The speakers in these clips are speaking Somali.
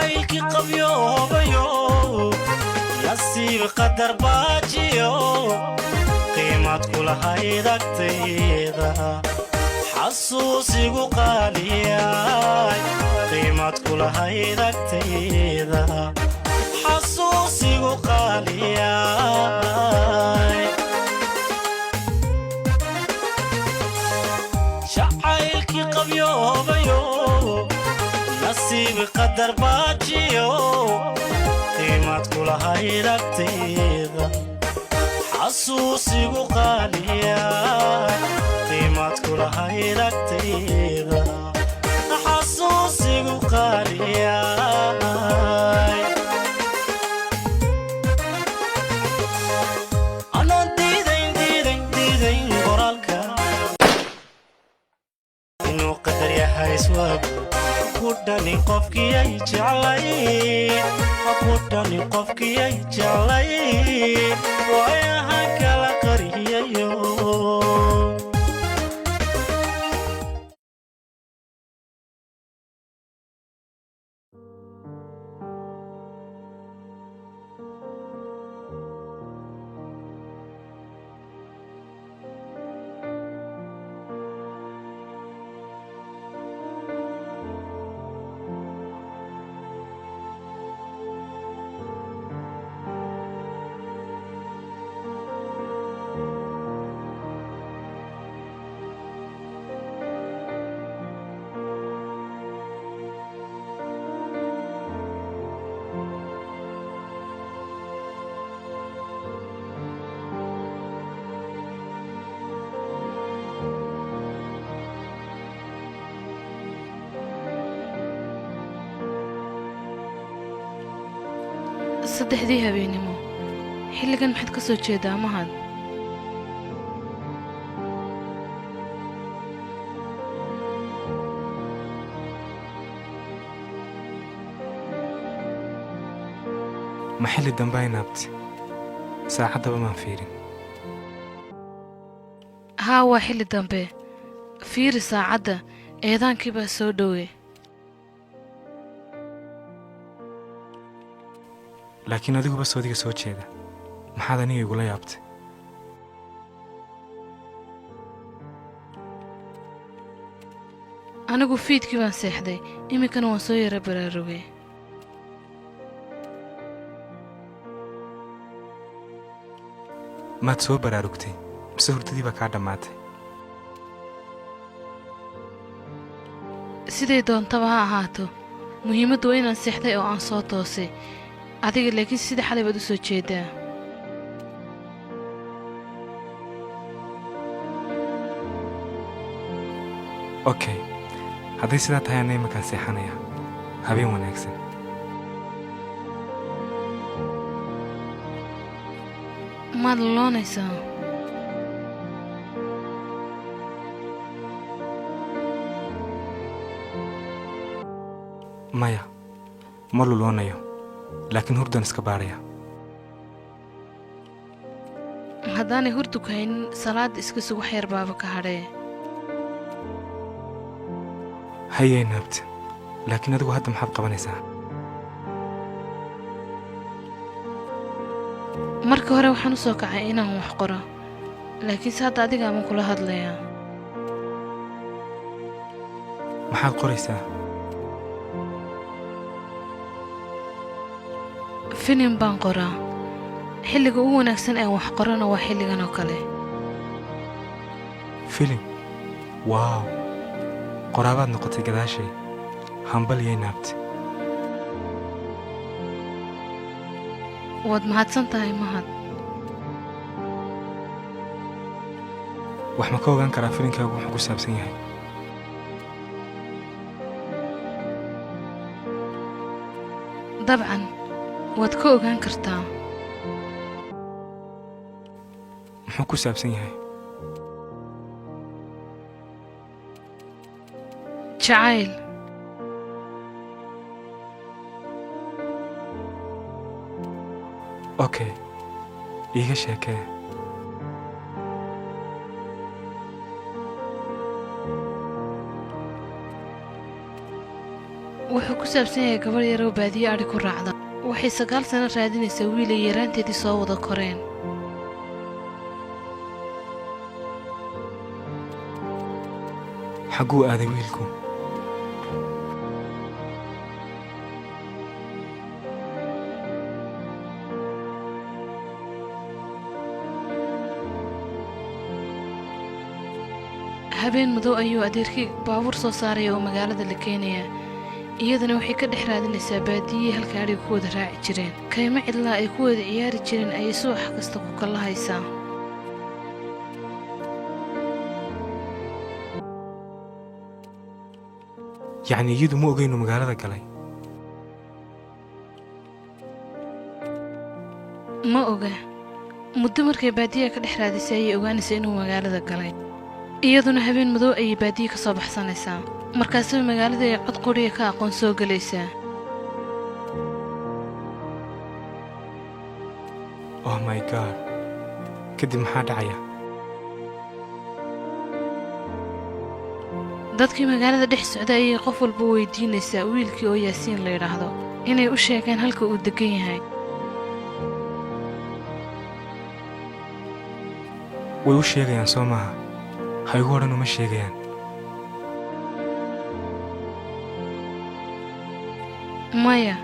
شعيلك قبيو بيو نسيب قدر باجيو قيمة كل هاي تيدا حسوسي وقالياي قيمة كل هاي تيدا حسوسي وقالياي شعيلك قبيو بيو نسيب قدر باجيو قيمة كل هاي تيدا حسوسي وقالياي قيمة كل هاي تيدا حسوسي وقالياي أنا ديدين قرالك إنه قدر يا سواب كوداني قفكي يجعلي كوداني قفكي يجعلي ويا هكلا قرية saddexdii habeenimo xilligan maxaad ka soo jeedaa mahad ma xilli dambe ay naabtay saacaddaba maan fiirin haa waa xilli dambe fiiri saacadda eedaankii baa soo dhowey laakiin adiguba soodiga soo jeeda maxaad aniga igula yaabtay anigu fiidkii baan seexday iminkana waan soo yara baraarugay maad soo baraarugtay mise hurdadii baa kaa dhammaatay siday doontaba ha ahaato muhiimaddu waa inaan seexday oo aan soo toosay adiga laakiin sida xalay baad u soo jeedaa okay hadday sidaa tahay anna iminkaan seexanaya habeen wanaagsan maad loloonaysaa maya ma luloonayo laakiin hurdan iska baaraya haddaanay hurdu ku haynin salaadda iska sugu xeer baaba ka hadhee hayay naabta laakiin adigu hadda maxaad qabanaysaa marka hore waxaan u soo kacay inaan wax qoro laakiinse hadda adiga ama kula hadlayaa maxaad qoraysaa filim baan qoraa xilliga ugu wanaagsan ee wax qorana waa xilligan oo kale filim waaw qoraabaad noqotay gadaashay hambalyay naabtay waad mahadsan tahay mahad wax ma ka ogaan karaa filimkaagu wuxuu ku saabsan yahay dabcan waad ka ogaan kartaa muxuu ku saabsan yahay jacayl okay iiga sheekee wuxuu ku ku saabsan yahay gabar yar oo baadiye adhi ku raacda waxay 9 sano raadinaysaa wiil ay yaraanteedii soo wada koreen xaguu aaday wiilku habeen madow ayuu adeerkii baabuur soo saaray oo magaalada la keenaya iyadana waxay ka dhex raadinaysaa baadiye halka adhiga ku wada raaci jireen kaymo cidlaa ay ku wada ciyaari jireen ayay subax kasta ku kala haysaa yacni iyadu ma ogeynu magaalada galay ma oga muddo markay baadiyaha ka dhex raadisay ayay ogaanaysaa inuu magaalada galay iyaduna habeen madow ayay baadiye ka soo baxsanaysaa markaasay magaalada ay cod qoriya ka aqoon soo galaysaa oh my god kadib maxaa dhacaya dadkii magaalada dhex socday ayay qof walba weydiinaysaa wiilkii oo yaasiin la yidhaahdo inay u sheegaan halka uu degan yahay way u sheegayaan soo maaha ha igu odhan uma sheegayaan maya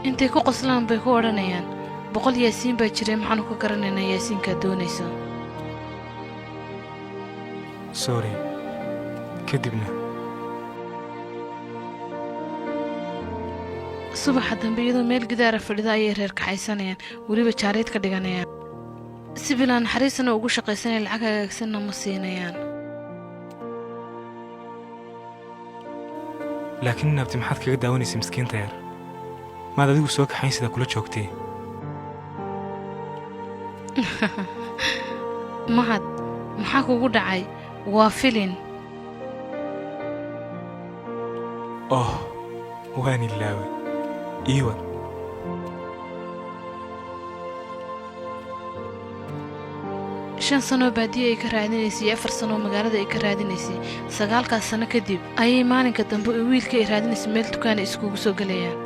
intay ku qoslaan bay ku odhanayaan 100 yaasiin baa jiray maxaanu ka garanaynaa yaasiinkaa doonayso sorry kadibna subaxa dambe iyadoo meel gidaara fadhida ayay reer kaxaysanayaan weliba jaareed ka dhiganayaan si bilaa naxariisana ugu shaqaysanaya lacag hagaagsanna ma siinayaan laakiin naabti maxaad kaga daawanaysa miskiinta yar maad adigu soo kaxayn sida kula joogtay mahad maxaa kugu dhacay waa filin oh waan ilaaway iiwad 5 sano baadiye ay ka raadinaysay 4 sano magaalada ay ka raadinaysay 9 sano kadib ayay maalinka dambe wiilka ay raadinaysay meel dukaan iskugu soo galayaan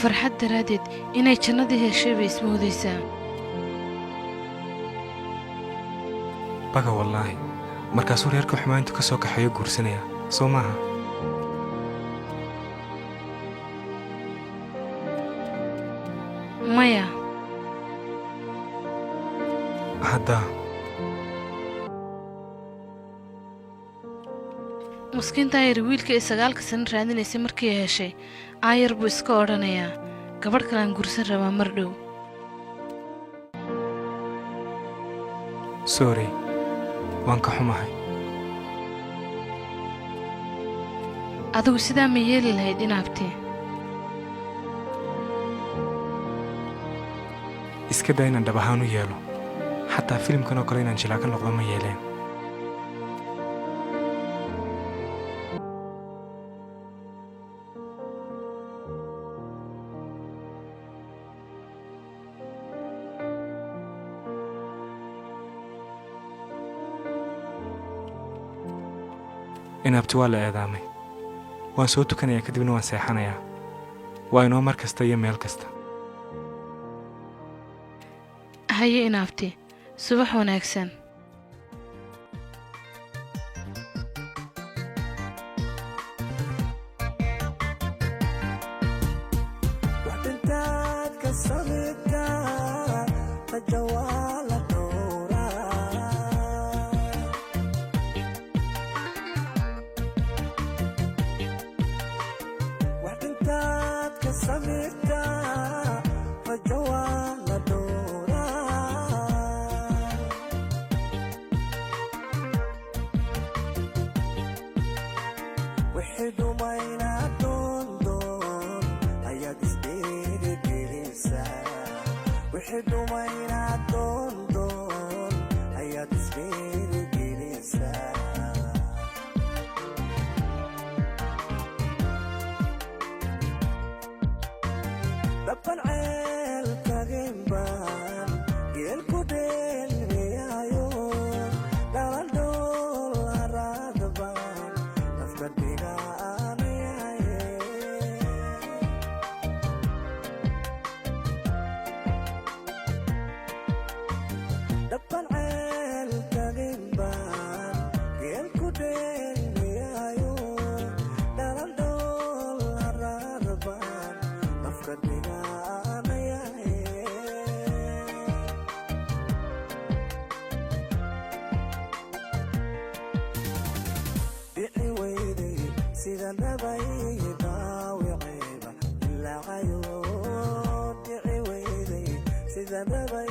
farxad daraadeed inay jannadii heshay bay ismoodaysaa baga wallaahi markaasuu reerka xumaantu ka soo kaxeeyo guursanaya soo maaha maya hadda maskiintaa yar wiilka ay 9 sano raadinaysay markii ay heshay aayar buu iska odhanayaa gabadh kalaan gursan rabaa mar dhow sorry waan ka xumahay adigu sidaa ma yeeli lahayd inaabtee iska daa inaan dhab ahaan u yeelo xataa filimkan oo kale inaan jilaa ka noqdo ma yeeleen inaabti waa la eedaamay waan soo tukanayaa kadibna waan seexanayaa waa inoo mar kasta iyo meel kasta haye inaabti subax wanaagsan sida nabayda wiciba ila ayo dici weyday sida nabay